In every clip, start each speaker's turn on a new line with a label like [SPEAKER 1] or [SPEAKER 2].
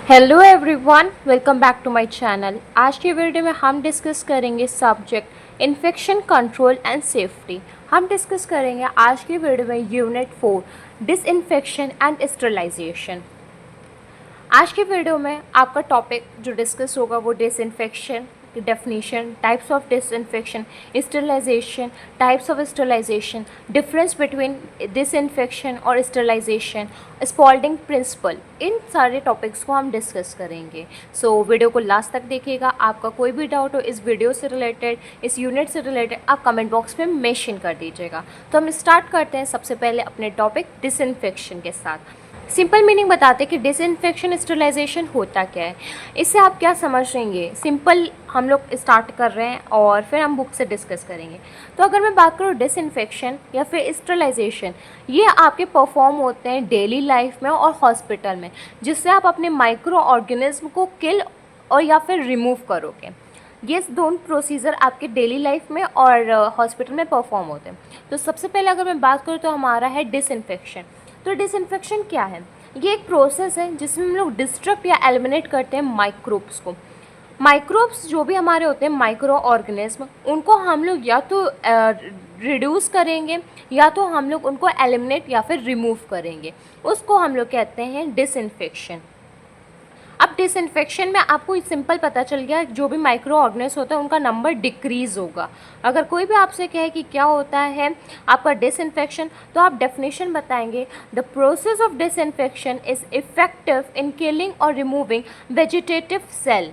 [SPEAKER 1] Hello everyone, welcome back to my channel. आज की video में हम डिस्कस करेंगे subject infection control and safety. हम डिस्कस करेंगे आज की वीडियो में यूनिट 4 डिसइंफेक्शन एंड स्टरलाइजेशन। आज की वीडियो में आपका टॉपिक जो डिस्कस होगा वो डिसइंफेक्शन की definition, types of disinfection, sterilisation, types of sterilisation, difference between disinfection और स्टरलाइजेशन, स्पॉल्डिंग प्रिंसिपल, इन सारे टॉपिक्स को हम डिस्कस करेंगे। सो वीडियो को लास्ट तक देखिएगा। आपका कोई भी डाउट हो इस वीडियो से रिलेटेड, इस यूनिट से रिलेटेड, आप कमेंट बॉक्स में मेंशन कर दीजिएगा। तो हम स्टार्ट करते हैं सबसे पहले अपने टॉपिक डिसइंफेक्शन के साथ। सिंपल मीनिंग बताते हैं कि डिसइंफेक्शन स्टरलाइजेशन होता क्या है, इससे आप क्या समझ लेंगे। सिंपल हम लोग स्टार्ट कर रहे हैं और फिर हम बुक से डिस्कस करेंगे। तो अगर मैं बात करूँ डिसइंफेक्शन या फिर स्टरलाइजेशन, ये आपके परफॉर्म होते हैं डेली लाइफ में और हॉस्पिटल में, जिससे आप अपने माइक्रो ऑर्गेनिज्म को किल और या फिर रिमूव करोगे। ये दोनों प्रोसीजर आपके डेली लाइफ में और हॉस्पिटल में परफॉर्म होते हैं। तो सबसे पहले अगर मैं बात करूँ तो हमारा है डिसइंफेक्शन। तो डिसइंफेक्शन क्या है? ये एक प्रोसेस है जिसमें हम लोग डिस्ट्रक्ट या एलिमिनेट करते हैं माइक्रोब्स को। माइक्रोब्स जो भी हमारे होते हैं माइक्रो ऑर्गेनिज्म, उनको हम लोग या तो रिड्यूस करेंगे या तो हम लोग उनको एलिमिनेट या फिर रिमूव करेंगे। उसको हम लोग कहते हैं डिसइंफेक्शन। अब डिसइंफेक्शन में आपको सिंपल पता चल गया, जो भी माइक्रो ऑर्गेनिज्म होता है उनका नंबर डिक्रीज होगा। अगर कोई भी आपसे कहे कि क्या होता है आपका डिसइंफेक्शन, तो आप डेफिनेशन बताएंगे, the process of disinfection is effective in killing और removing vegetative cell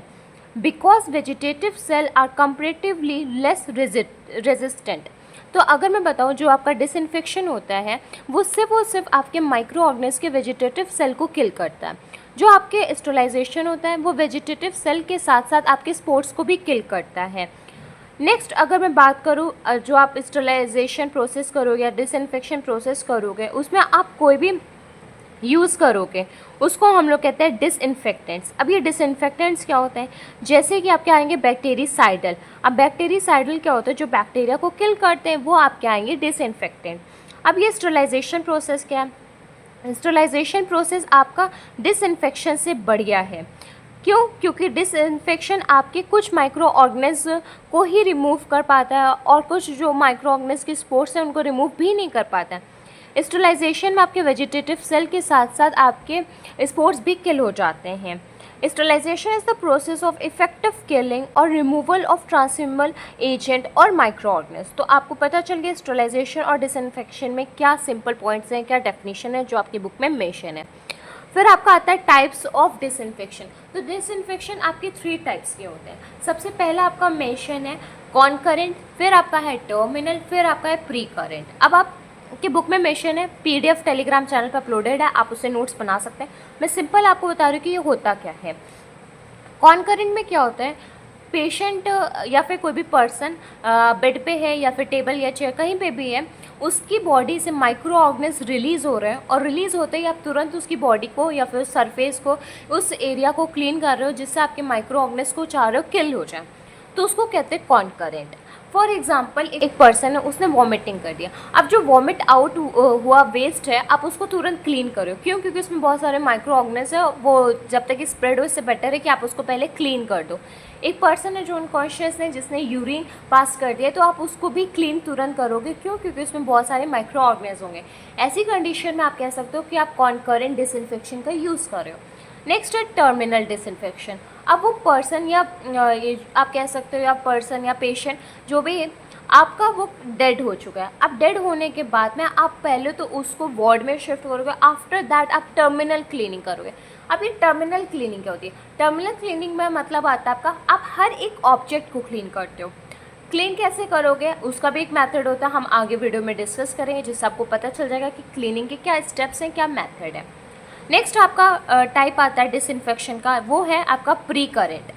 [SPEAKER 1] because vegetative cell are comparatively less resistant. तो अगर मैं बताऊं, जो आपका डिसइंफेक्शन होता है वो सिर्फ आपके माइक्रो ऑर्गेनिज्म के वेजिटेटिव सेल को किल करता है। जो आपके स्टरलाइजेशन होता है वो वेजिटेटिव सेल के साथ साथ आपके स्पोर्स को भी किल करता है। नेक्स्ट अगर मैं बात करूँ, जो आप स्टरलाइजेशन प्रोसेस करोगे या डिसइंफेक्शन प्रोसेस करोगे, उसमें आप कोई भी यूज़ करोगे उसको हम लोग कहते हैं डिसइंफेक्टेंट्स। अब ये डिसइंफेक्टेंट्स क्या होते हैं? जैसे कि आपके आएंगे बैक्टीरिसाइडल। अब बैक्टीरिसाइडल क्या होता है? जो बैक्टीरिया को किल करते हैं वो आपके आएंगे डिसइंफेक्टेंट। अब ये स्टरलाइजेशन प्रोसेस क्या है? स्टरलाइजेशन प्रोसेस आपका डिसइंफेक्शन से बढ़िया है। क्यों? क्योंकि डिसइंफेक्शन आपके कुछ माइक्रो ऑर्गेनिज्म को ही रिमूव कर पाता है और कुछ जो माइक्रो ऑर्गेनिज्म के स्पोर्स हैं उनको रिमूव भी नहीं कर पाता है। स्टरलाइजेशन में आपके वेजिटेटिव सेल के साथ साथ आपके स्पोर्स भी किल हो जाते हैं। Sterilisation is the process of effective killing और रिमूवल ऑफ ट्रांसमिबल एजेंट और माइक्रो ऑर्गेनिज्म। तो आपको पता चल गया स्टरलाइजेशन और डिसइंफेक्शन में क्या सिंपल पॉइंट्स हैं, क्या डेफिनेशन है जो आपकी बुक में मेंशन है। फिर आपका आता है टाइप्स ऑफ डिसइंफेक्शन। तो डिसइंफेक्शन आपके 3 टाइप्स के होते हैं। सबसे पहला आपका मेंशन है कॉनकरेंट, फिर आपका है टर्मिनल, फिर आपका है प्री करेंट। अब आप की बुक में मेंशन है, PDF टेलीग्राम चैनल पर अपलोडेड है, आप उससे नोट्स बना सकते हैं। मैं सिंपल आपको बता रही हूँ कि ये होता क्या है। कॉनकरेंट में क्या होता है? पेशेंट या फिर कोई भी पर्सन बेड पे है या फिर टेबल या चेयर कहीं पे भी है, उसकी बॉडी से माइक्रो ऑर्गेनिज्म रिलीज़ हो रहे हैं और रिलीज़ होते ही आप तुरंत उसकी बॉडी को या फिर सरफेस को, उस एरिया को क्लीन कर रहे हो जिससे आपके माइक्रो ऑर्गेनिज्म को चाह रहे हो किल हो जाए, तो उसको कहते हैं कॉनकरेंट। फॉर एग्जाम्पल एक पर्सन है, उसने वॉमिटिंग कर दिया। अब जो वॉमिट आउट हुआ वेस्ट है आप उसको तुरंत क्लीन करो। क्यों? क्योंकि उसमें बहुत सारे माइक्रो ऑर्गेनिज्म है, वो जब तक स्प्रेड हो इससे बेटर है कि आप उसको पहले क्लीन कर दो। एक पर्सन है जो अनकॉन्शियस है, जिसने यूरिन पास कर दिया, तो आप उसको भी क्लीन तुरंत करोगे। क्यों? क्योंकि उसमें बहुत सारे माइक्रो ऑर्गेनिज्म होंगे। ऐसी कंडीशन में आप कह सकते हो कि आप कॉनकरेंट डिसइंफेक्शन का यूज़ कर रहे हो। नेक्स्ट है टर्मिनल डिसइंफेक्शन। अब वो पर्सन या ये आप कह सकते हो या पर्सन या पेशेंट जो भी है, आपका वो डेड हो चुका है। अब डेड होने के बाद में आप पहले तो उसको वार्ड में शिफ्ट करोगे, आफ्टर दैट आप टर्मिनल क्लीनिंग करोगे। अब ये टर्मिनल क्लीनिंग क्या होती है? टर्मिनल क्लीनिंग में मतलब आता है आपका, आप हर एक ऑब्जेक्ट को क्लीन करते हो। क्लीन कैसे करोगे उसका भी एक मेथड होता है, हम आगे वीडियो में डिस्कस करेंगे, जिससे आपको पता चल जाएगा कि क्लीनिंग के क्या स्टेप्स हैं, क्या मेथड है। नेक्स्ट आपका टाइप आता है डिसइंफेक्शन का, वो है आपका प्री करेंट।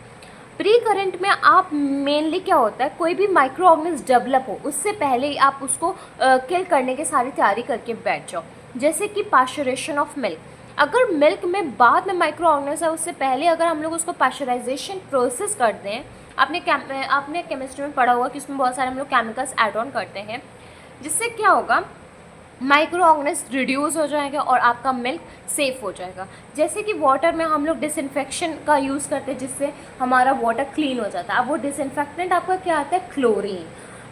[SPEAKER 1] प्री करेंट में आप मेनली क्या होता है, कोई भी माइक्रो ऑर्गेनिज्म डेवलप हो उससे पहले ही आप उसको किल करने की सारी तैयारी करके बैठ जाओ। जैसे कि पाश्चराइजेशन ऑफ मिल्क। अगर मिल्क में बाद में माइक्रो ऑर्गेनिज्म है, उससे पहले अगर हम लोग उसको पाश्चराइजेशन प्रोसेस करते हैं, आपने केमिस्ट्री में पढ़ा होगा कि उसमें बहुत सारे हम लोग केमिकल्स ऐड ऑन करते हैं, जिससे क्या होगा, माइक्रो ऑर्गेनिज्म रिड्यूस हो जाएगा और आपका मिल्क सेफ़ हो जाएगा। जैसे कि वाटर में हम लोग डिसइंफेक्शन का यूज़ करते हैं जिससे हमारा वाटर क्लीन हो जाता है। अब वो डिसइंफेक्टेंट आपका क्या आता है, क्लोरीन।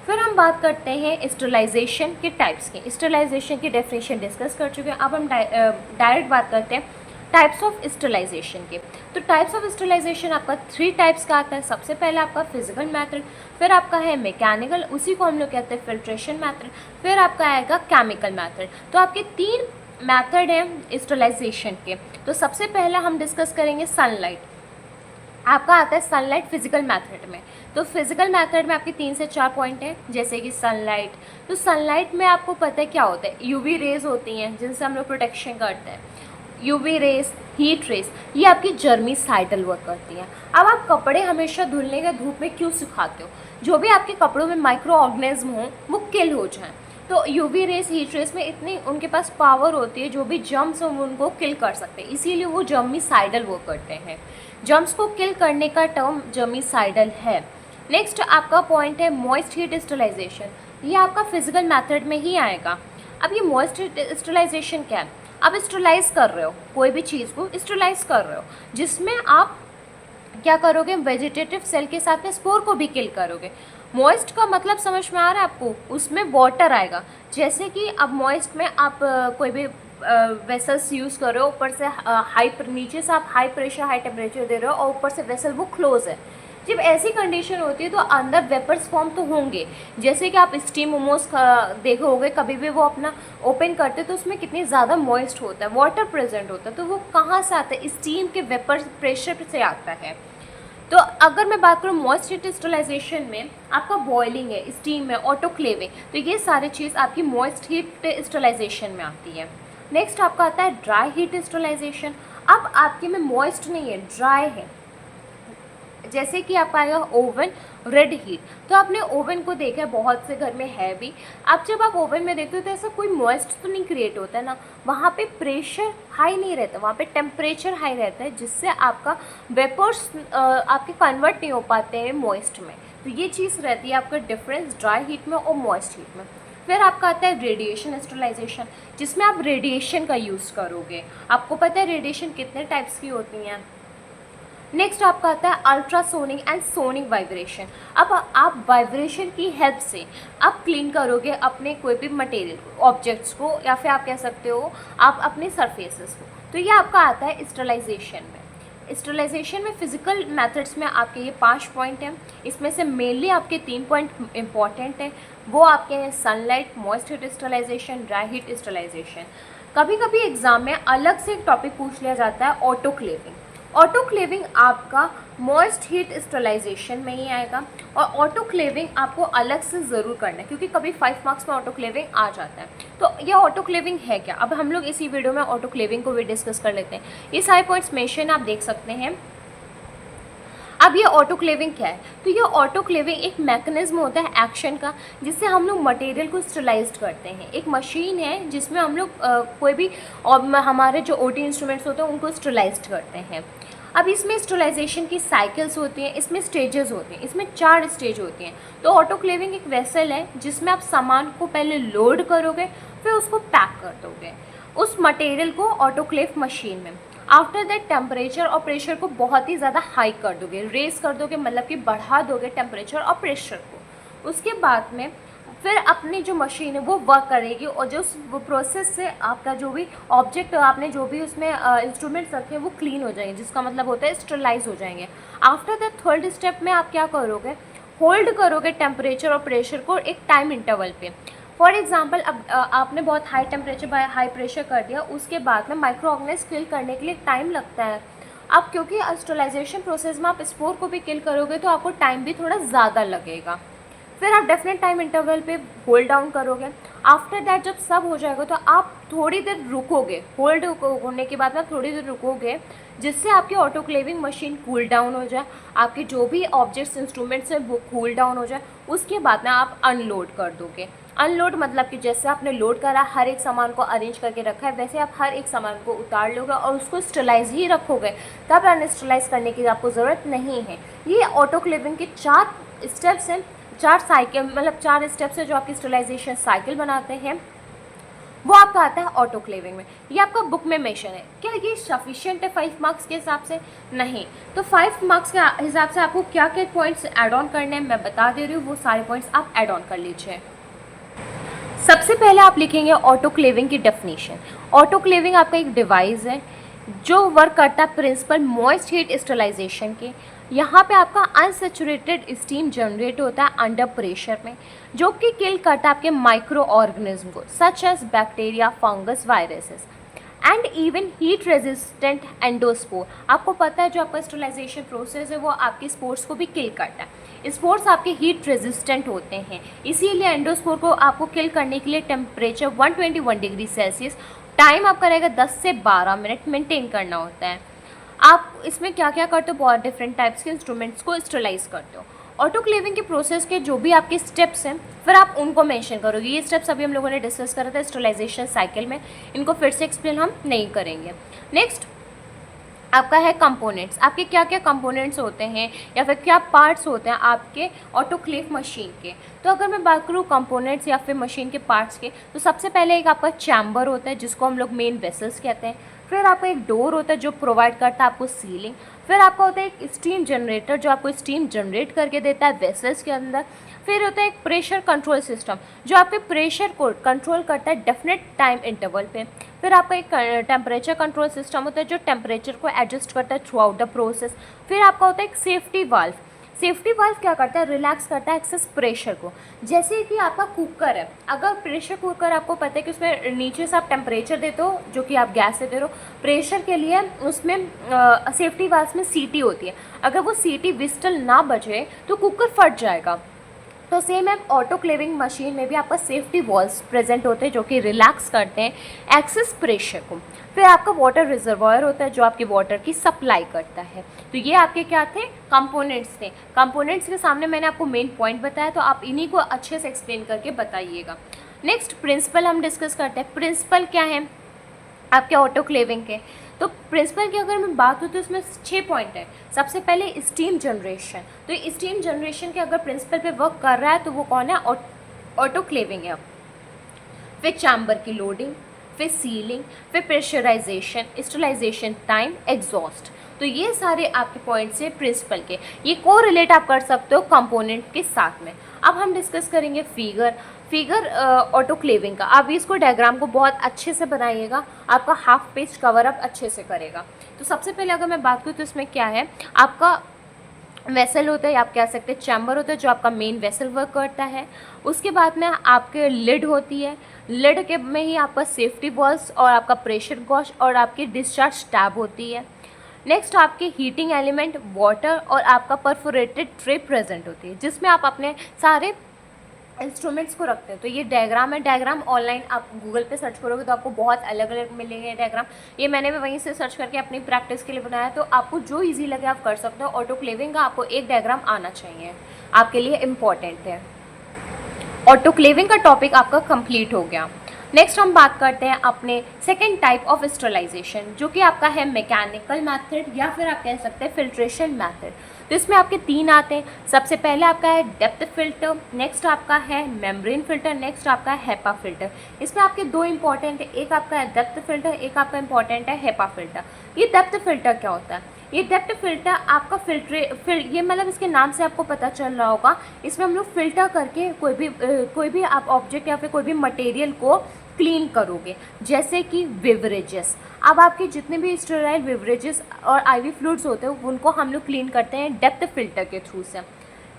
[SPEAKER 1] फिर हम बात करते हैं स्टरलाइजेशन के टाइप्स की। स्टरलाइजेशन की डेफिनेशन डिस्कस कर चुके हैं। अब हम डायरेक्ट बात करते हैं टाइप्स ऑफ स्टरलाइजेशन के। तो टाइप्स ऑफ स्टरलाइजेशन आपका 3 टाइप्स का आता है। सबसे पहले आपका फिजिकल मेथड, फिर आपका है मैकेनिकल, उसी को हम लोग कहते हैं फिल्ट्रेशन मेथड, फिर आपका आएगा केमिकल मेथड। तो आपके 3 मेथड हैं स्टरलाइजेशन के। तो सबसे पहला हम डिस्कस करेंगे सनलाइट। आपका आता है सनलाइट फिजिकल मेथड में। तो फिजिकल मेथड में आपके 3 से 4 पॉइंट हैं, जैसे कि सनलाइट। तो सनलाइट में आपको पता है क्या होता है, यूवी रेज होती हैं जिनसे हम लोग प्रोटेक्शन करते हैं। यूवी रेस, हीट रेस, ये आपकी जर्मीसाइडल वर्क करती हैं। अब आप कपड़े हमेशा धुलने के धूप में क्यों सुखाते हो, जो भी आपके कपड़ों में माइक्रो ऑर्गेनिज्म हो वो किल हो जाएं। तो यूवी रेस, हीट रेस में इतनी उनके पास पावर होती है, जो भी जर्म्स हो उनको किल कर सकते हैं, इसीलिए वो जर्मीसाइडल वर्क करते हैं। जर्म्स को किल करने का टर्म जर्मीसाइडल है। नेक्स्ट आपका पॉइंट है मॉइस्ट हीट स्टरलाइजेशन। ये आपका फिजिकल मेथड में ही आएगा। अब ये मॉइस्ट हीट स्टरलाइजेशन क्या है, आप स्टरलाइज कर रहे हो कोई भी चीज़ को, स्टरलाइज कर रहे हो जिसमें आप क्या करोगे, वेजिटेटिव सेल के साथ में स्पोर को भी किल करोगे। मॉइस्ट का मतलब समझ में आ रहा है आपको, उसमें वाटर आएगा। जैसे कि अब मॉइस्ट में आप कोई भी वेसल्स यूज़ कर रहे हो, ऊपर से नीचे से आप हाई प्रेशर हाई टेम्परेचर दे रहे हो और ऊपर से वेसल वो क्लोज है। जब ऐसी कंडीशन होती है तो अंदर वेपर्स फॉर्म तो होंगे। जैसे कि आप स्टीम मोमोज देखोगे, कभी भी वो अपना ओपन करते तो उसमें कितनी ज़्यादा मॉइस्ट होता है, वाटर प्रेजेंट होता है। तो वो कहाँ से आता है, स्टीम के वेपर प्रेशर से आता है। तो अगर मैं बात करूँ मॉइस्ट हीट स्टरलाइजेशन में, आपका बॉइलिंग है, स्टीम है, ऑटोक्लेविंग, तो ये सारी चीज़ आपकी मॉइस्ट हीट स्टरलाइजेशन में आती है। नेक्स्ट आपका आता है ड्राई हीट स्टरलाइजेशन। अब आपके में मॉइस्ट नहीं है, ड्राई है। जैसे कि आपका आएगा ओवन, रेड हीट। तो आपने ओवन को देखा है, बहुत से घर में है भी। अब जब आप ओवन में देखते हो तो ऐसा कोई मॉइस्ट तो नहीं क्रिएट होता है ना, वहाँ पे प्रेशर हाई नहीं रहता, वहाँ पे टेम्परेचर हाई रहता है, जिससे आपका वेपर्स आपके कन्वर्ट नहीं हो पाते हैं मॉइस्ट में। तो ये चीज़ रहती है आपका डिफरेंस ड्राई हीट में और मॉइस्ट हीट में। फिर आपका आता है रेडिएशन स्टरलाइजेशन, जिसमें आप रेडिएशन का यूज़ करोगे। आपको पता है रेडिएशन कितने टाइप्स की होती हैं। नेक्स्ट आपका आता है अल्ट्रासोनिक एंड सोनिक वाइब्रेशन। अब आप वाइब्रेशन की हेल्प से आप क्लीन करोगे अपने कोई भी मटेरियल को, ऑब्जेक्ट्स को, या फिर आप कह सकते हो आप अपने सरफेसेस को। तो ये आपका आता है स्टरलाइजेशन में। स्टरलाइजेशन में फिजिकल मेथड्स में आपके ये 5 पॉइंट हैं। इसमें से मेनली आपके 3 पॉइंट इंपॉर्टेंट हैं, वो आपके हैं sunlight, moist heat sterilisation, dry heat sterilisation. कभी कभी एग्जाम में अलग से एक टॉपिक पूछ लिया जाता है ऑटोक्लेविंग। ऑटोक्लेविंग आपका मॉइस्ट हीट स्टरलाइजेशन में ही आएगा, और ऑटोक्लेविंग आपको अलग से ज़रूर करना है क्योंकि कभी 5 मार्क्स में ऑटोक्लेविंग आ जाता है। तो ये ऑटोक्लेविंग है क्या, अब हम लोग इसी वीडियो में ऑटोक्लेविंग को भी डिस्कस कर लेते हैं। ये सारे पॉइंट्स मेंशन आप देख सकते हैं। अब ये ऑटोक्लेविंग क्या है, तो ये ऑटोक्लेविंग एक मैकेनिज्म होता है एक्शन का, जिससे हम लोग मटेरियल को स्टरलाइज्ड करते हैं। एक मशीन है जिसमें हम लोग कोई भी हमारे जो ओटी इंस्ट्रूमेंट्स होते हैं उनको स्टरलाइज्ड करते हैं। अब इसमें स्टरलाइजेशन की साइकिल्स होती हैं, इसमें स्टेजेस होती हैं, इसमें 4 स्टेज होती हैं। तो ऑटोक्लेविंग एक वेसल है जिसमें आप सामान को पहले लोड करोगे, फिर उसको पैक कर दोगे उस मटेरियल को ऑटोक्लेव मशीन में। आफ्टर दैट टेम्परेचर और प्रेशर को बहुत ही ज़्यादा हाई कर दोगे, रेस कर दोगे, मतलब कि बढ़ा दोगे टेम्परेचर और प्रेशर को। उसके बाद में फिर अपनी जो मशीन है वो वर्क करेगी, और जो वो प्रोसेस से आपका जो भी ऑब्जेक्ट, आपने जो भी उसमें इंस्ट्रूमेंट्स रखे हैं वो क्लीन हो जाएंगे, जिसका मतलब होता है स्टरलाइज हो जाएंगे। आफ्टर दैट थर्ड स्टेप में आप क्या करोगे, होल्ड करोगे टेम्परेचर और प्रेशर को एक टाइम इंटरवल पे। फॉर एग्जाम्पल अब आपने बहुत high temperature by high pressure कर दिया, उसके बाद में माइक्रो ऑर्गेनिज्म किल करने के लिए टाइम लगता है। अब क्योंकि स्टरलाइजेशन प्रोसेस में आप स्पोर को भी किल करोगे तो आपको टाइम भी थोड़ा ज़्यादा लगेगा। फिर आप डेफिनेट टाइम इंटरवल पे होल्ड डाउन करोगे। आफ्टर दैट जब सब हो जाएगा तो आप थोड़ी देर रुकोगे, होल्ड होने के बाद आप थोड़ी देर रुकोगे, जिससे आपकी ऑटोक्लेविंग मशीन कूल डाउन हो जाए, आपके जो भी ऑब्जेक्ट्स इंस्ट्रूमेंट्स हैं वो कूल डाउन हो जाए। उसके बाद में आप अनलोड कर दोगे। अनलोड मतलब कि जैसे आपने लोड करा, हर एक सामान को अरेंज करके रखा है, वैसे आप हर एक सामान को उतार लोगे और उसको स्टरलाइज ही रखोगे, तब अनस्टरलाइज करने की आपको ज़रूरत नहीं है। ये ऑटोक्लेविंग के 4 स्टेप्स हैं, 4 साइकिल, मतलब 4 स्टेप्स है जो आपकी स्टरलाइजेशन साइकिल बनाते हैं। वो आपका आता है ऑटोक्लेविंग में। ये आपका बुक में मेंशन है। क्या ये सफिशिएंट है 5 मार्क्स के हिसाब से? नहीं। तो 5 मार्क्स के हिसाब से आपको क्या क्या पॉइंट्स ऐड ऑन करने हैं मैं बता दे रही हूँ, वो सारे पॉइंट्स आप ऐड ऑन कर लीजिए। सबसे पहले आप लिखेंगे ऑटोक्लेविंग की डेफिनेशन। ऑटोक्लेविंग आपका एक डिवाइस है जो वर्क करता है प्रिंसिपल मॉइस्ट हीट स्टरलाइजेशन के। यहाँ पे आपका अनसेचुरेटेड स्टीम जनरेट होता है अंडर प्रेशर में, जो कि किल करता है आपके माइक्रो ऑर्गेनिज्म को, such as bacteria, fungus, viruses and even heat resistant endospore. आपको पता है जो आपका स्टरलाइजेशन प्रोसेस है वो आपके स्पोर्स को भी किल करता है। स्पोर्स आपके हीट रेजिस्टेंट होते हैं, इसीलिए एंडोस्पोर को आपको किल करने के लिए टेम्परेचर 121 डिग्री सेल्सियस, टाइम आपका रहेगा 10 से 12 मिनट मेंटेन करना होता है। आप इसमें क्या क्या करते हो, बहुत डिफरेंट टाइप्स के इंस्ट्रूमेंट्स को स्टरलाइज करते हो। ऑटोक्लेविंग के प्रोसेस के जो भी आपके स्टेप्स हैं फिर आप उनको मेंशन करोगे। ये स्टेप्स अभी हम लोगों ने डिस्कस करा था स्टरलाइजेशन साइकिल में, इनको फिर से एक्सप्लेन हम नहीं करेंगे। नेक्स्ट आपका है कंपोनेंट्स। आपके क्या क्या कंपोनेंट्स होते हैं या फिर क्या पार्ट्स होते हैं आपके ऑटोक्लेव मशीन के। तो अगर मैं बात करूँ कंपोनेंट्स या फिर मशीन के पार्ट्स के, तो सबसे पहले एक आपका चैम्बर होता है जिसको हम लोग मेन वेसल्स कहते हैं। फिर आपका एक डोर होता है जो प्रोवाइड करता है आपको सीलिंग। फिर आपका होता है एक स्टीम जनरेटर जो आपको स्टीम जनरेट करके देता है वेसल्स के अंदर। फिर होता है एक प्रेशर कंट्रोल सिस्टम जो आपके प्रेशर को कंट्रोल करता है डेफिनेट टाइम इंटरवल पे। फिर आपका एक टेम्परेचर कंट्रोल सिस्टम होता है जो टेम्परेचर को एडजस्ट करता है थ्रू आउट द प्रोसेस। फिर आपका होता है एक सेफ्टी वाल्व। सेफ्टी वाल्व क्या करता है, रिलैक्स करता है एक्सेस प्रेशर को। जैसे कि आपका कुकर है, अगर प्रेशर कुकर आपको पता है कि उसमें नीचे से आप टेम्परेचर देते हो जो कि आप गैस से दे रहे हो, प्रेशर के लिए उसमें सेफ्टी वाल्व में सीटी होती है। अगर वो सीटी विस्टल ना बजे तो कुकर फट जाएगा। तो सेम है ऑटोक्लेविंग मशीन में भी आपका सेफ्टी वॉल्व्स प्रेजेंट होते हैं जो कि रिलैक्स करते हैं एक्सेस प्रेशर को। फिर आपका वाटर रिजर्वायर होता है जो आपके वाटर की सप्लाई करता है। तो ये आपके क्या थे, कंपोनेंट्स थे। कंपोनेंट्स के सामने मैंने आपको मेन पॉइंट बताया, तो आप इन्हीं को अच्छे से एक्सप्लेन करके बताइएगा। नेक्स्ट प्रिंसिपल हम डिस्कस करते हैं। प्रिंसिपल क्या है आपके ऑटोक्लेविंग के। तो प्रिंसिपल की अगर मैं बात हो तो इसमें 6 पॉइंट है। सबसे पहले स्टीम जनरेशन। तो स्टीम जनरेशन के अगर प्रिंसिपल पे वर्क कर रहा है तो वो कौन है, ऑटोक्लेविंग है। फिर चैम्बर की लोडिंग, फिर सीलिंग, फिर प्रेशराइजेशन, स्टरलाइजेशन टाइम, एग्जॉस्ट। तो ये सारे आपके पॉइंट्स हैं प्रिंसिपल के। ये को रिलेट आप कर सकते हो कंपोनेंट के साथ में। अब हम डिस्कस करेंगे फिगर ऑटोक्लेविंग का। आप इसको डायग्राम को बहुत अच्छे से बनाइएगा, आपका हाफ पेज कवर अप अच्छे से करेगा। तो सबसे पहले अगर मैं बात करूँ तो इसमें क्या है, आपका वेसल होता है, आप कह सकते हैं चैम्बर होता है जो आपका मेन वेसल वर्क करता है। उसके बाद में आपके लिड होती है, लिड के में ही आपका सेफ्टी वॉल्व्स और आपका प्रेशर गॉश और आपकी डिस्चार्ज टैब होती है। नेक्स्ट आपके हीटिंग एलिमेंट, वाटर और आपका परफोरेटेड ट्रे प्रेजेंट होती है जिसमें आप अपने सारे इंस्ट्रूमेंट्स को रखते हैं। तो ये डायग्राम है। डायग्राम ऑनलाइन आप गूगल पे सर्च करोगे तो आपको बहुत अलग अलग मिलेंगे डायग्राम। ये मैंने भी वहीं से सर्च करके अपनी प्रैक्टिस के लिए बनाया, तो आपको जो इजी लगे आप कर सकते हो। ऑटोक्लेविंग का आपको एक डायग्राम आना चाहिए, आपके लिए इम्पॉर्टेंट है। ऑटोक्लेविंग का टॉपिक आपका कंप्लीट हो गया। नेक्स्ट हम बात करते हैं अपने सेकेंड टाइप ऑफ स्टरलाइजेशन जो कि आपका है मैकेनिकल मैथड या फिर आप कह सकते हैं फिल्ट्रेशन मैथड। तो इसमें आपके 3 आते हैं। सबसे पहले आपका है डेप्थ फिल्टर, नेक्स्ट आपका है मेम्ब्रेन फिल्टर, नेक्स्ट आपका है हेपा फिल्टर। इसमें आपके 2 इंपॉर्टेंट है, एक आपका है डेप्थ फिल्टर, एक आपका इंपॉर्टेंट है हेपा फिल्टर। ये डेप्थ फिल्टर क्या होता है, ये डेप्थ फिल्टर आपका ये मतलब इसके नाम से आपको पता चल रहा होगा, इसमें हम लोग फिल्टर करके कोई भी आप ऑब्जेक्ट या फिर कोई भी मटेरियल को क्लीन करोगे। जैसे कि बेवरेजेस, अब आपके जितने भी स्टेराइल बेवरेजेस और आईवी फ्लूइड्स होते हैं उनको हम लोग क्लीन करते हैं डेप्थ फिल्टर के थ्रू से।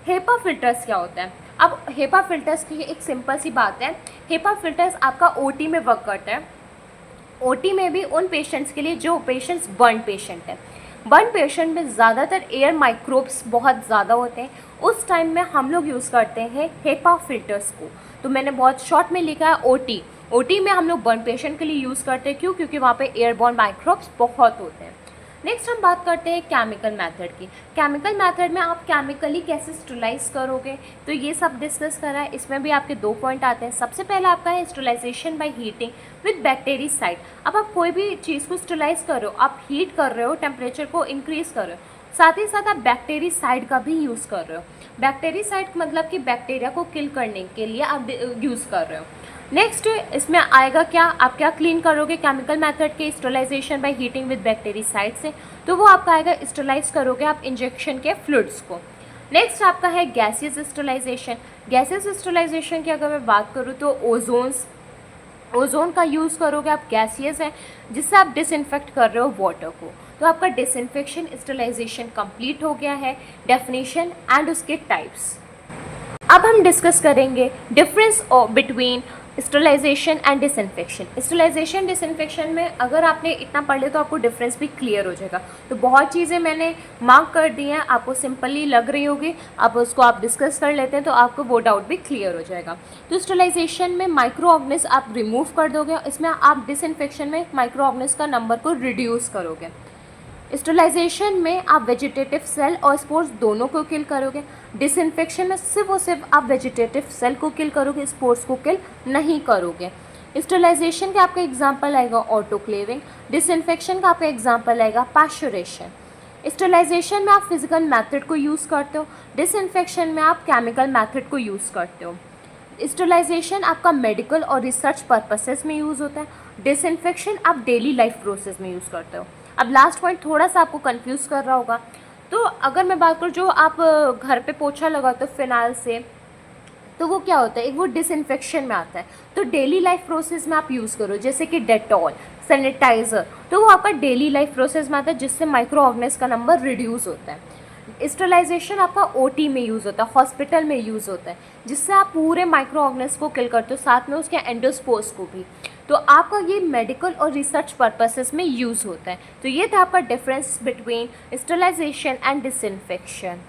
[SPEAKER 1] हेपा फिल्टर्स क्या होता है, अब हेपा फिल्टर्स की एक सिंपल सी बात है। हेपा फिल्टर्स आपका ओटी में वर्क करता है। ओटी में भी उन पेशेंट्स के लिए जो पेशेंट्स बर्न पेशेंट है। बर्न पेशेंट में ज़्यादातर एयर माइक्रोब्स बहुत ज़्यादा होते हैं, उस टाइम में हम लोग यूज़ करते हैं हेपा फिल्टर्स को। तो मैंने बहुत शॉर्ट में लिखा है ओटी। ओटी में हम लोग बर्न पेशेंट के लिए यूज़ करते हैं, क्यों, क्योंकि वहाँ पे एयरबॉर्न माइक्रोब्स बहुत होते हैं। नेक्स्ट हम बात करते हैं केमिकल मेथड की। केमिकल मेथड में आप केमिकली कैसे स्टरलाइज करोगे, तो ये सब डिस्कस करा है। इसमें भी आपके 2 पॉइंट आते हैं। सबसे पहला आपका है sterilisation by heating with bactericide. अब आप कोई भी चीज़ को स्टरलाइज कर रहे हो, आप हीट कर रहे हो, टेम्परेचर को इंक्रीज़ कर रहे हो, साथ ही साथ आप बैक्टीरिसाइड का भी यूज़ कर रहे हो। बैक्टीरिसाइड मतलब कि बैक्टीरिया को किल करने के लिए आप यूज़ कर रहे हो। नेक्स्ट इसमें आएगा क्या, आप क्या क्लीन करोगे केमिकल मेथड के sterilisation by heating with bactericide से, तो वो आपका आएगा स्टरलाइज करोगे आप इंजेक्शन के फ्लूइड्स को। नेक्स्ट आपका है गैसियस स्टरलाइजेशन। गैसियस स्टरलाइजेशन की अगर मैं बात करूँ तो ओजोन का यूज़ करोगे आप, गैसियस है जिससे आप डिसइंफेक्ट कर रहे हो वाटर को, तो आपका डिसइंफेक्शन स्टरलाइजेशन कंप्लीट हो गया है। डेफिनेशन एंड उसके टाइप्स। अब हम डिस्कस करेंगे difference between sterilisation and disinfection. Sterilisation disinfection में अगर आपने इतना पढ़ लिया तो आपको डिफरेंस भी क्लियर हो जाएगा। तो बहुत चीज़ें मैंने मार्क कर दी हैं, आपको सिंपली लग रही होगी, अब उसको आप डिस्कस कर लेते हैं तो आपको वो डाउट भी क्लियर हो जाएगा। तो स्टरलाइजेशन में माइक्रो ऑर्गेनिज्म आप रिमूव कर दोगे, इसमें आप डिसइंफेक्शन में माइक्रो ऑर्गेनिज्म का नंबर को रिड्यूस करोगे। स्टरलाइजेशन में आप वेजिटेटिव सेल और स्पोर्स दोनों को किल करोगे। डिसइंफेक्शन में सिर्फ और सिर्फ आप वेजिटेटिव सेल को किल करोगे, स्पोर्स को किल नहीं करोगे। स्टरलाइजेशन का आपका एग्जांपल आएगा ऑटोक्लेविंग, डिसइंफेक्शन का आपका एग्जांपल आएगा पैस्चुरेशन। स्टरलाइजेशन में आप फिजिकल मेथड को यूज़ करते हो, डिसइंफेक्शन में आप केमिकल मेथड को यूज़ करते हो। स्टरलाइजेशन आपका मेडिकल और रिसर्च पर्पसेस में यूज़ होता है, डिसइंफेक्शन आप डेली लाइफ प्रोसेस में यूज़ करते हो। अब लास्ट पॉइंट थोड़ा सा आपको कंफ्यूज कर रहा होगा, तो अगर मैं बात करूँ जो आप घर पे पोछा लगाते हो फिनाइल से, तो वो क्या होता है, एक वो डिसइंफेक्शन में आता है। तो डेली लाइफ प्रोसेस में आप यूज़ करो, जैसे कि डेटॉल, सैनिटाइज़र, तो वो आपका डेली लाइफ प्रोसेस में आता है जिससे माइक्रो ऑर्गेनिज्म का नंबर रिड्यूस होता है। स्टरलाइजेशन आपका ओटी में यूज़ होता है, हॉस्पिटल में यूज़ होता है, जिससे आप पूरे माइक्रो ऑर्गेनिज्म को किल करते हो, साथ में उसके एंडोस्पोर्स को भी। तो आपका ये मेडिकल और रिसर्च पर्पसेस में यूज़ होता है। तो ये था आपका difference between sterilisation and disinfection.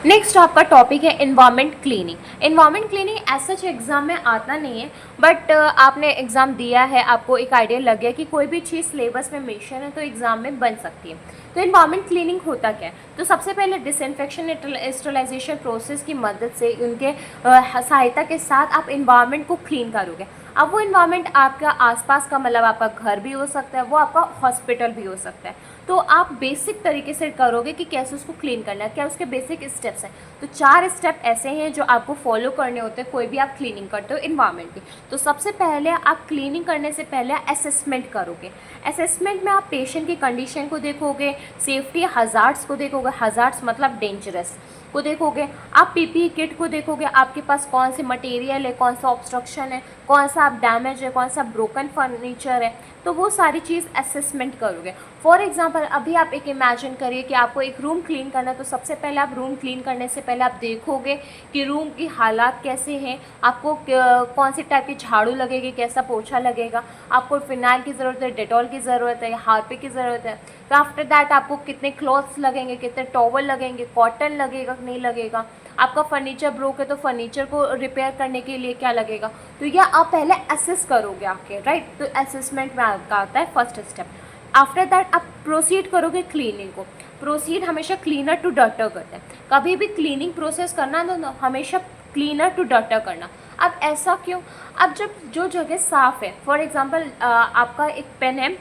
[SPEAKER 1] Next आपका टॉपिक है इन्वायरमेंट क्लीनिंग। इन्वायरमेंट क्लीनिंग ऐसा सच एग्ज़ाम में आता नहीं है, बट आपने एग्ज़ाम दिया है, आपको एक आइडिया लग गया कि कोई भी चीज़ सिलेबस में मेंशन है तो एग्ज़ाम में बन सकती है। तो इन्वायरमेंट क्लीनिंग होता क्या है, तो सबसे पहले डिसइंफेक्शन स्टरलाइजेशन प्रोसेस की मदद से उनके सहायता के साथ आप इन्वायरमेंट को क्लीन करोगे। अब वो इन्वायरमेंट आपका आसपास का, मतलब आपका घर भी हो सकता है, वो आपका हॉस्पिटल भी हो सकता है। तो आप बेसिक तरीके से करोगे कि कैसे उसको क्लीन करना है, क्या उसके बेसिक स्टेप्स हैं। तो 4 स्टेप ऐसे हैं जो आपको फॉलो करने होते हैं कोई भी आप क्लीनिंग करते हो इन्वायरमेंट की। तो सबसे पहले आप क्लीनिंग करने से पहले असेसमेंट करोगे। असेसमेंट में आप पेशेंट की कंडीशन को देखोगे, सेफ्टी हज़ार्ड्स को देखोगे, हज़ार्ड्स मतलब डेंजरस को देखोगे, आप पीपीई किट को देखोगे, आपके पास कौन से मटेरियल है, कौन सा ऑब्स्ट्रक्शन है, कौन सा आप डैमेज है, कौन सा ब्रोकन फर्नीचर है, तो वो सारी चीज़ असेसमेंट करोगे। फॉर एग्जांपल अभी आप एक इमेजिन करिए कि आपको एक रूम क्लीन करना है, तो सबसे पहले आप रूम क्लीन करने से पहले आप देखोगे कि रूम की हालात कैसे हैं, आपको कौन सी टाइप की झाड़ू लगेगी, कैसा पोछा लगेगा, आपको फिनाइल की ज़रूरत है, डेटॉल की ज़रूरत है, हार्पिक की ज़रूरत है। तो आफ्टर दैट आपको कितने क्लॉथ्स लगेंगे, कितने टॉवल लगेंगे, कॉटन लगेगा नहीं लगेगा, आपका फर्नीचर ब्रोक है तो फर्नीचर को रिपेयर करने के लिए क्या लगेगा। तो यह आप पहले असेस करोगे आके, राइट। तो असेसमेंट में आपका आता है फर्स्ट स्टेप। आफ्टर दैट आप प्रोसीड करोगे क्लीनिंग को। प्रोसीड हमेशा क्लीनर टू डर्टर करते हैं, कभी भी क्लीनिंग प्रोसेस करना तो हमेशा क्लीनर टू डर्टर करना। अब ऐसा क्यों, अब जब जो जगह साफ़ है, फॉर एग्जांपल आपका एक पेन है,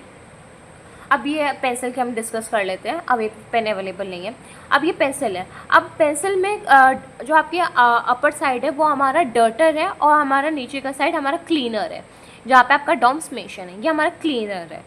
[SPEAKER 1] अब ये पेंसिल के हम डिस्कस कर लेते हैं, अब एक पेन अवेलेबल नहीं है, अब ये पेंसिल है। अब पेंसिल में जो आपकी अपर साइड है वो हमारा डर्टर है और हमारा नीचे का साइड हमारा क्लीनर है, जहाँ पे आपका डॉम्स मेंशन है, ये हमारा क्लीनर है।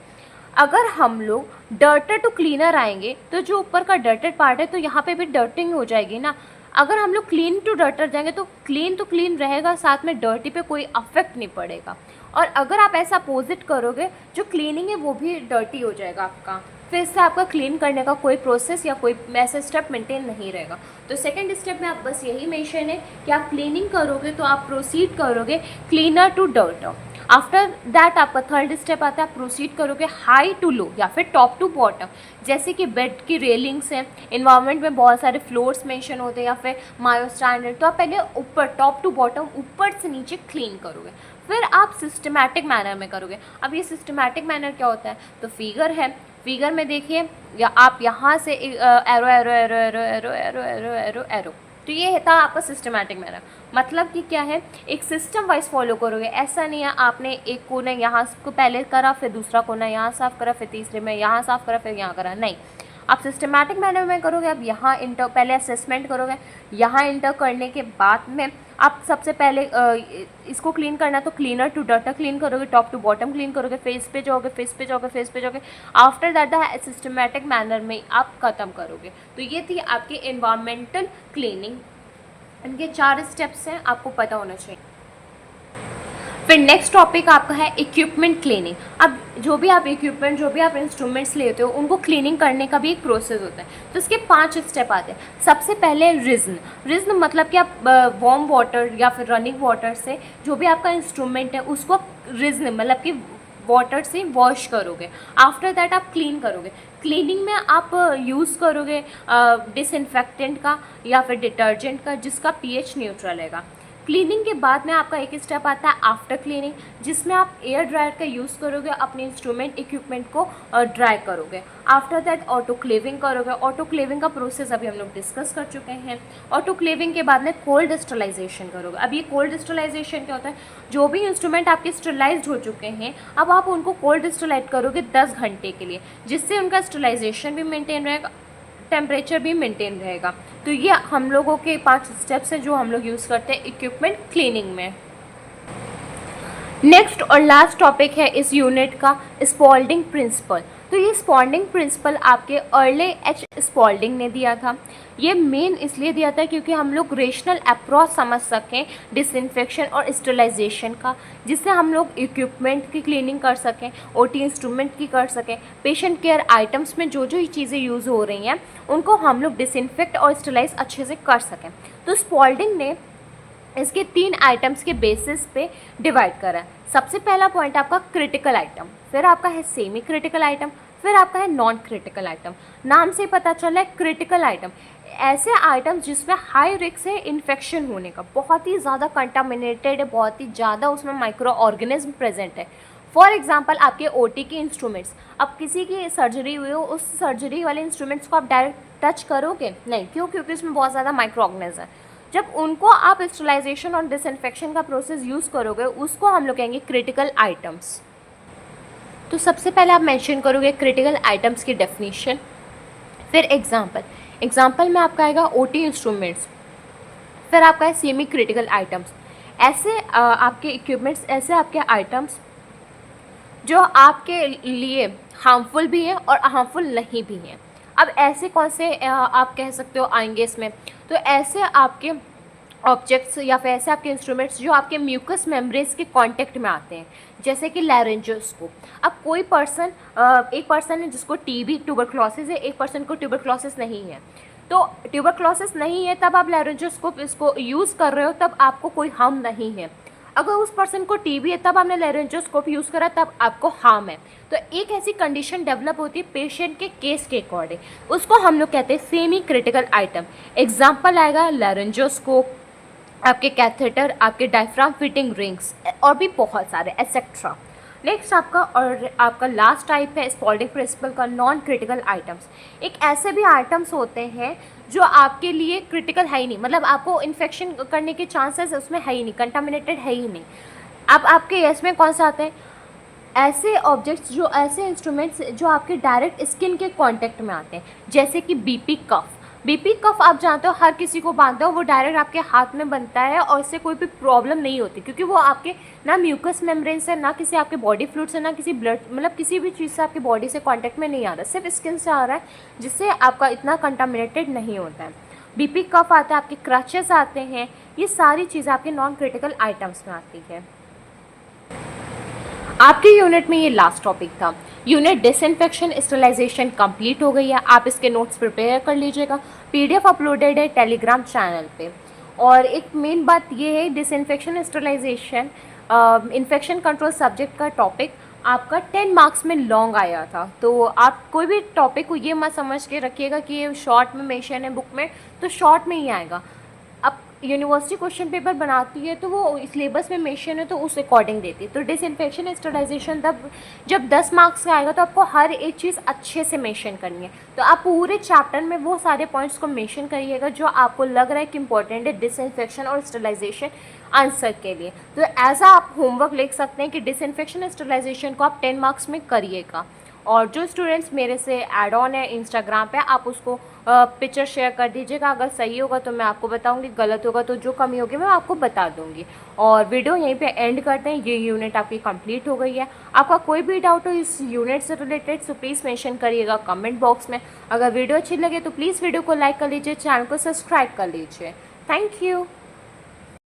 [SPEAKER 1] अगर हम लोग डर्टर टू क्लीनर आएंगे तो जो ऊपर का डर्टेड पार्ट है तो यहाँ पे भी डर्टिंग हो जाएगी ना। अगर हम लोग क्लीन टू डर्टर जाएंगे तो क्लीन रहेगा, साथ में डर्टी पे कोई अफेक्ट नहीं पड़ेगा। और अगर आप ऐसा अपोजिट करोगे, जो क्लीनिंग है वो भी डर्टी हो जाएगा आपका, फिर इससे आपका क्लीन करने का कोई प्रोसेस या कोई ऐसा स्टेप मेंटेन नहीं रहेगा। तो सेकंड स्टेप में आप बस यही मेंशन है कि आप क्लीनिंग करोगे तो आप प्रोसीड करोगे क्लीनर टू डर्टर। आफ्टर दैट आपका थर्ड स्टेप आता है, आप प्रोसीड करोगे हाई टू लो या फिर टॉप टू बॉटम। जैसे कि बेड की रेलिंग्स हैं, इन्वायरमेंट में बहुत सारे फ्लोर्स मेंशन होते हैं या फिर मायो स्टैंडर्ड, तो आप पहले ऊपर टॉप टू बॉटम ऊपर से नीचे क्लीन करोगे, फिर आप सिस्टमैटिक मैनर में करोगे। अब ये सिस्टमैटिक मैनर क्या होता है, तो फिगर है, फिगर में देखिए या आप यहाँ से arrow arrow arrow arrow arrow arrow arrow arrow arrow, तो ये था आपका सिस्टमैटिक मैनर। मतलब कि क्या है, एक सिस्टम वाइज फॉलो करोगे। ऐसा नहीं है आपने एक कोना यहाँ को पहले करा, फिर दूसरा कोना यहाँ साफ़ करा, फिर तीसरे में यहाँ साफ़ करा, फिर यहाँ करा, नहीं, आप सिस्टमैटिक मैनर में करोगे। अब यहाँ इंटर पहले असेसमेंट करोगे, यहाँ इंटर करने के बाद में आप सबसे पहले इसको क्लीन करना है तो क्लीनर टू डटर क्लीन करोगे, टॉप टू बॉटम क्लीन करोगे, फेस पे जाओगे, फेस पे जाओगे, फेस पे जाओगे, after that the systematic manner में आप ख़त्म करोगे। तो ये थी आपकी एनवायरमेंटल क्लीनिंग। इनके 4 स्टेप्स हैं, आपको पता होना चाहिए। फिर नेक्स्ट टॉपिक आपका है इक्विपमेंट क्लीनिंग। अब जो भी आप इक्विपमेंट, जो भी आप इंस्ट्रूमेंट्स लेते हो, उनको क्लीनिंग करने का भी एक प्रोसेस होता है। तो इसके 5 स्टेप आते हैं। सबसे पहले रिज्न मतलब कि आप वार्म वाटर या फिर रनिंग वाटर से जो भी आपका इंस्ट्रूमेंट है उसको रिज्न मतलब कि वाटर से वॉश करोगे। आफ्टर दैट आप क्लीन करोगे। क्लीनिंग में आप यूज़ करोगे डिसइंफेक्टेंट का या फिर डिटर्जेंट का जिसका पीएच न्यूट्रल रहेगा। क्लीनिंग के बाद में आपका एक स्टेप आता है आफ्टर क्लीनिंग, जिसमें आप एयर ड्रायर का यूज़ करोगे, अपने इंस्ट्रूमेंट इक्विपमेंट को ड्राई करोगे। आफ्टर दैट ऑटो क्लेविंग करोगे। ऑटो क्लेविंग का प्रोसेस अभी हम लोग डिस्कस कर चुके हैं। ऑटो क्लेविंग के बाद में कोल्ड स्टरलाइजेशन करोगे। अब ये कोल्ड स्टरलाइजेशन क्या होता है, जो भी इंस्ट्रूमेंट आपके स्टरलाइज्ड हो चुके हैं अब आप उनको कोल्ड स्टरलाइज करोगे 10 घंटे के लिए, जिससे उनका स्टरलाइजेशन भी मेंटेन रहेगा, टेम्परेचर भी मेंटेन रहेगा। तो ये हम लोगों के 5 स्टेप्स हैं जो हम लोग यूज़ करते हैं इक्विपमेंट क्लीनिंग में। नेक्स्ट और लास्ट टॉपिक है इस यूनिट का स्पॉल्डिंग प्रिंसिपल। तो ये स्पॉल्डिंग प्रिंसिपल आपके अर्ले एच स्पॉल्डिंग ने दिया था। ये मेन इसलिए दिया था क्योंकि हम लोग रेशनल अप्रोच समझ सकें डिसइंफेक्शन और स्टरलाइजेशन का, जिससे हम लोग इक्विपमेंट की क्लीनिंग कर सकें, ओटी इंस्ट्रूमेंट की कर सकें, पेशेंट केयर आइटम्स में जो जो चीज़ें यूज़ हो रही हैं उनको हम लोग डिसइंफेक्ट और स्टरलाइज अच्छे से कर सकें। तो स्पॉल्डिंग ने इसके 3 आइटम्स के बेसिस पे डिवाइड करा है। सबसे पहला पॉइंट आपका क्रिटिकल आइटम, फिर आपका है सेमी क्रिटिकल आइटम, फिर आपका है नॉन क्रिटिकल आइटम। नाम से पता चला है क्रिटिकल आइटम ऐसे आइटम्स जिसमें हाई रिस्क है इन्फेक्शन होने का, बहुत ही ज़्यादा कंटामिनेटेड है, बहुत ही ज़्यादा उसमें माइक्रो ऑर्गेनिज्म प्रेजेंट है। फॉर एग्जाम्पल आपके ओटी के इंस्ट्रूमेंट्स, अब किसी की सर्जरी हुई हो, उस सर्जरी वाले इंस्ट्रूमेंट्स को आप डायरेक्ट टच करोगे नहीं, क्यों? क्योंकि उसमें बहुत ज़्यादा माइक्रो ऑर्गेनिज्म है। जब उनको आप स्टरलाइजेशन और डिसइंफेक्शन का प्रोसेस यूज़ करोगे उसको हम लोग कहेंगे क्रिटिकल आइटम्स। तो सबसे पहले आप मेंशन करोगे क्रिटिकल आइटम्स की डेफिनेशन, फिर एग्जाम्पल में आपका आएगा ओटी इंस्ट्रूमेंट्स, फिर आपका है सेमी क्रिटिकल आइटम्स। ऐसे आपके इक्विपमेंट्स, ऐसे आपके आइटम्स जो आपके लिए हार्मफुल भी हैं और हार्मफुल नहीं भी हैं। अब ऐसे कौन से आप कह सकते हो आएंगे इसमें, तो ऐसे आपके ऑब्जेक्ट्स या फिर ऐसे आपके इंस्ट्रूमेंट्स जो आपके म्यूकस मेम्ब्रेन्स के कांटेक्ट में आते हैं, जैसे कि लैरेंजोस्कोप। अब कोई पर्सन, एक पर्सन है जिसको टीबी ट्यूबरक्लोसिस है, एक पर्सन को ट्यूबरक्लोसिस नहीं है, तो ट्यूबरक्लोसिस नहीं है तब आप लैरेंजोस्कोप इसको यूज़ कर रहे हो तब आपको कोई हार्म नहीं है। अगर उस पर्सन को टीबी है तब आपने लैरेंजोस्कोप यूज़ करा तब आपको हार्म है। तो एक ऐसी कंडीशन डेवलप होती है पेशेंट के केस के अकॉर्डिंग, उसको हम लोग कहते हैं सेमी क्रिटिकल आइटम। एग्जाम्पल आएगा लैरेंजोस्कोप, आपके कैथेटर, आपके डायफ्राम फिटिंग रिंग्स और भी बहुत सारे एक्सेट्रा। नेक्स्ट आपका लास्ट टाइप है स्पॉल्डिंग प्रिंसिपल का नॉन क्रिटिकल आइटम्स। एक ऐसे भी आइटम्स होते हैं जो आपके लिए क्रिटिकल है ही नहीं, मतलब आपको इन्फेक्शन करने के चांसेस उसमें है ही नहीं, कंटामिनेटेड है ही नहीं। अब आपके इसमें कौन सा आते हैं, ऐसे ऑब्जेक्ट्स जो, ऐसे इंस्ट्रूमेंट्स जो आपके डायरेक्ट स्किन के कांटेक्ट में आते हैं, जैसे कि बीपी कफ आप जानते हो हर किसी को बांधते हो, वो डायरेक्ट आपके हाथ में बनता है और इससे कोई भी प्रॉब्लम नहीं होती क्योंकि वो आपके ना म्यूकस मेम्ब्रेन से, ना किसी आपके बॉडी फ्लूइड से, ना किसी ब्लड, मतलब किसी भी चीज़ से आपकी बॉडी से कांटेक्ट में नहीं आ रहा, सिर्फ स्किन से आ रहा है, जिससे आपका इतना कंटामिनेटेड नहीं होता है। बीपी कफ आता है, आपके क्रचेस आते हैं, ये सारी चीज़ें आपके नॉन क्रिटिकल आइटम्स में आती है। आपके यूनिट में ये लास्ट टॉपिक था। यूनिट डिसइंफेक्शन स्टरलाइजेशन कंप्लीट हो गई है, आप इसके नोट्स प्रिपेयर कर लीजिएगा, पीडीएफ अपलोडेड है टेलीग्राम चैनल पे। और एक मेन बात ये है, disinfection sterilisation infection control subject का टॉपिक आपका 10 मार्क्स में लॉन्ग आया था, तो आप कोई भी टॉपिक को ये मत समझ के रखिएगा कि ये शॉर्ट में मेंशन है बुक में, तो शॉर्ट में ही आएगा। अब यूनिवर्सिटी क्वेश्चन पेपर बनाती है तो वो सिलेबस में मेंशन है तो उस अकॉर्डिंग देती है। तो डिसइंफेक्शन स्टरलाइजेशन तब जब 10 मार्क्स का आएगा तो आपको हर एक चीज़ अच्छे से मेंशन करनी है, तो आप पूरे चैप्टर में वो सारे पॉइंट्स को मेंशन करिएगा जो आपको लग रहा है कि इंपॉर्टेंट है डिसइंफेक्शन और स्टरलाइजेशन आंसर के लिए। तो ऐसा आप होमवर्क लिख सकते हैं कि डिसइंफेक्शन स्टरलाइजेशन को आप 10 मार्क्स में करिएगा। और जो स्टूडेंट्स मेरे से ऐड ऑन है इंस्टाग्राम पे, आप उसको पिक्चर शेयर कर दीजिएगा। अगर सही होगा तो मैं आपको बताऊंगी, गलत होगा तो जो कमी होगी मैं आपको बता दूंगी। और वीडियो यहीं पे एंड करते हैं। ये यूनिट आपकी कंप्लीट हो गई है। आपका कोई भी डाउट हो इस यूनिट से रिलेटेड सो प्लीज़ मेंशन करिएगा कमेंट बॉक्स में। अगर वीडियो अच्छी लगे तो प्लीज़ वीडियो को लाइक कर लीजिए, चैनल को सब्सक्राइब कर लीजिए। Thank you.